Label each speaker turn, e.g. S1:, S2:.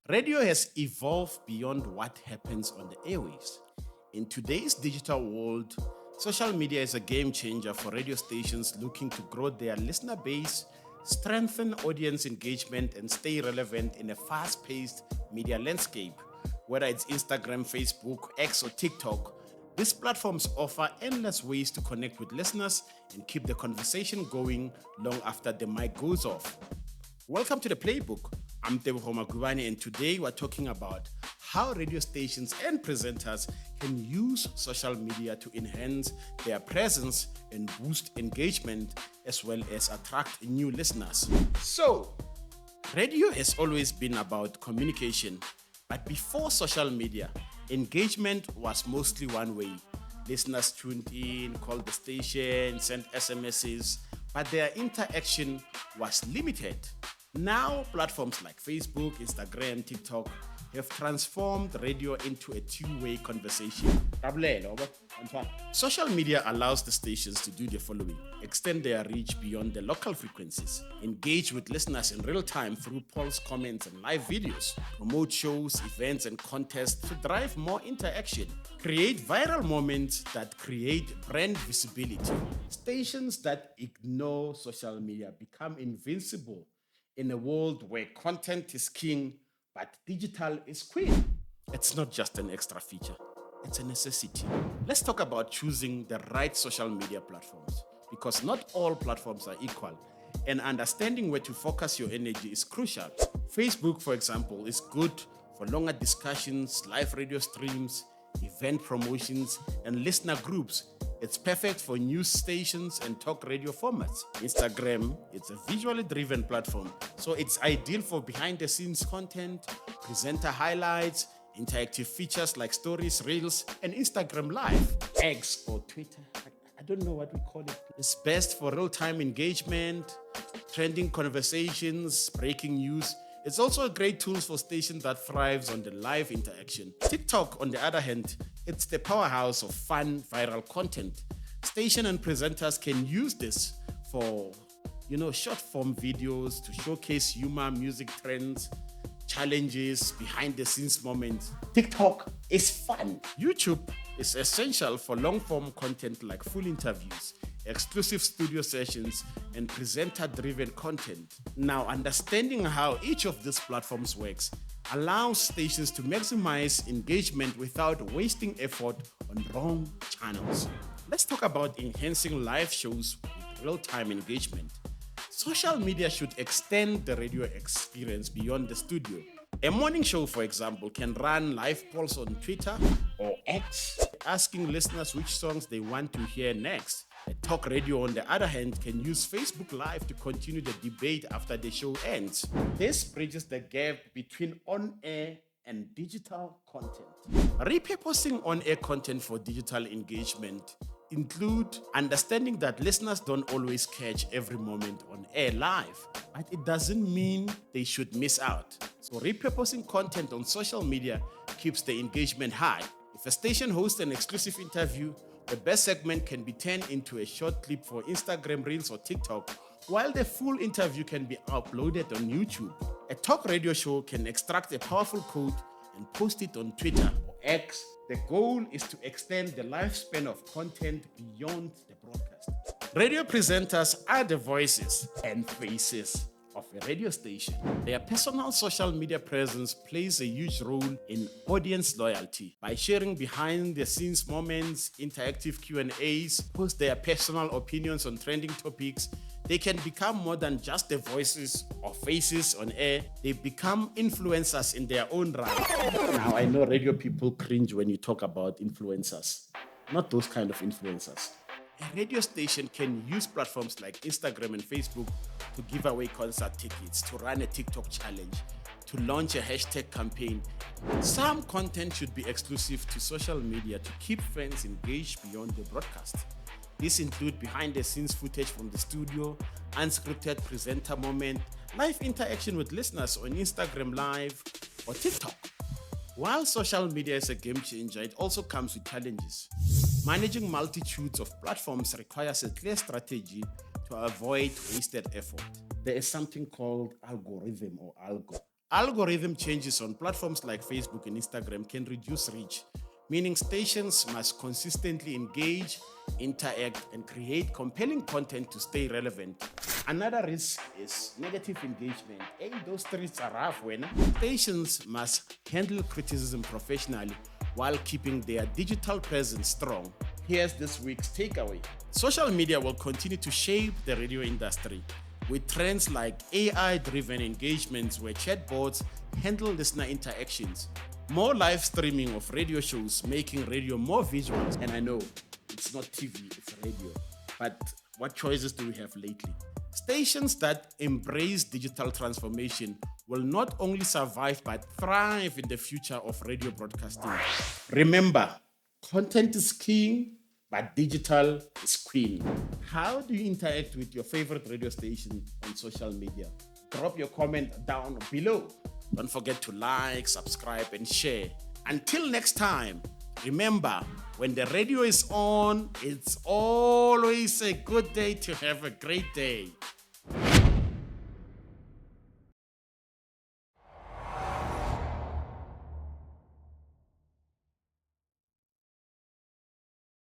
S1: Radio has evolved beyond what happens on the airwaves. In today's digital world, social media is a game changer for radio stations looking to grow their listener base, strengthen audience engagement, and stay relevant in a fast paced media landscape. Whether it's Instagram, Facebook, X, or TikTok, these platforms offer endless ways to connect with listeners and keep the conversation going long after the mic goes off. Welcome to the Playbook. I'm Magubane, and today we're talking about how radio stations and presenters can use social media to enhance their presence and boost engagement as well as attract new listeners. So, radio has always been about communication, but before social media, engagement was mostly one way. Listeners tuned in, called the station, sent SMSs, but their interaction was limited. Now, platforms like Facebook, Instagram, TikTok have transformed radio into a two-way conversation. Social media allows the stations to do the following: extend their reach beyond the local frequencies, engage with listeners in real time through polls, comments, and live videos, promote shows, events, and contests to drive more interaction, create viral moments that create brand visibility. Stations that ignore social media become invincible in a world where content is king, but digital is queen. It's not just an extra feature, it's a necessity. Let's talk about choosing the right social media platforms, because not all platforms are equal, and understanding where to focus your energy is crucial. Facebook, for example, is good for longer discussions, live radio streams, event promotions, and listener groups. It's perfect for news stations and talk radio formats. Instagram, it's a visually driven platform, so it's ideal for behind the scenes content, presenter highlights, interactive features like stories, reels, and Instagram Live. X or Twitter, I don't know what we call it. It's best for real-time engagement, trending conversations, breaking news. It's also a great tool for stations that thrives on the live interaction. TikTok, on the other hand, it's the powerhouse of fun, viral content. Station and presenters can use this for, short form videos to showcase humor, music trends, challenges, behind the scenes moments. TikTok is fun. YouTube is essential for long form content like full interviews, exclusive studio sessions, and presenter-driven content. Now, understanding how each of these platforms works allows stations to maximize engagement without wasting effort on wrong channels. Let's talk about enhancing live shows with real-time engagement. Social media should extend the radio experience beyond the studio. A morning show, for example, can run live polls on Twitter or X, asking listeners which songs they want to hear next. A talk radio, on the other hand, can use Facebook Live to continue the debate after the show ends. This bridges the gap between on-air and digital content. Repurposing on-air content for digital engagement include understanding that listeners don't always catch every moment on air live, but it doesn't mean they should miss out. So repurposing content on social media keeps the engagement high. If a station hosts an exclusive interview, the best segment can be turned into a short clip for Instagram Reels or TikTok, while the full interview can be uploaded on YouTube. A talk radio show can extract a powerful quote and post it on Twitter or X. The goal is to extend the lifespan of content beyond the broadcast. Radio presenters are the voices and faces of a radio station. Their personal social media presence plays a huge role in audience loyalty. By sharing behind the scenes moments, interactive Q&As, post their personal opinions on trending topics, they can become more than just the voices or faces on air. They become influencers in their own right. Now, I know radio people cringe when you talk about influencers. Not those kind of influencers. A radio station can use platforms like Instagram and Facebook to give away concert tickets, to run a TikTok challenge, to launch a hashtag campaign. Some content should be exclusive to social media to keep fans engaged beyond the broadcast. These include behind-the-scenes footage from the studio, unscripted presenter moment, live interaction with listeners on Instagram Live or TikTok. While social media is a game changer, it also comes with challenges. Managing multitudes of platforms requires a clear strategy to avoid wasted effort. There is something called algorithm or algo. Algorithm changes on platforms like Facebook and Instagram can reduce reach, meaning stations must consistently engage, interact, and create compelling content to stay relevant. Another risk is negative engagement. Hey, those streets are rough when stations must handle criticism professionally while keeping their digital presence strong. Here's this week's takeaway. Social media will continue to shape the radio industry with trends like AI-driven engagements where chatbots handle listener interactions, more live streaming of radio shows making radio more visual. And I know it's not TV, it's radio. But what choices do we have lately? Stations that embrace digital transformation will not only survive but thrive in the future of radio broadcasting. Remember, content is king, but digital is queen. How do you interact with your favorite radio station on social media? Drop your comment down below. Don't forget to like, subscribe, and share. Until next time, remember, when the radio is on, it's always a good day to have a great day.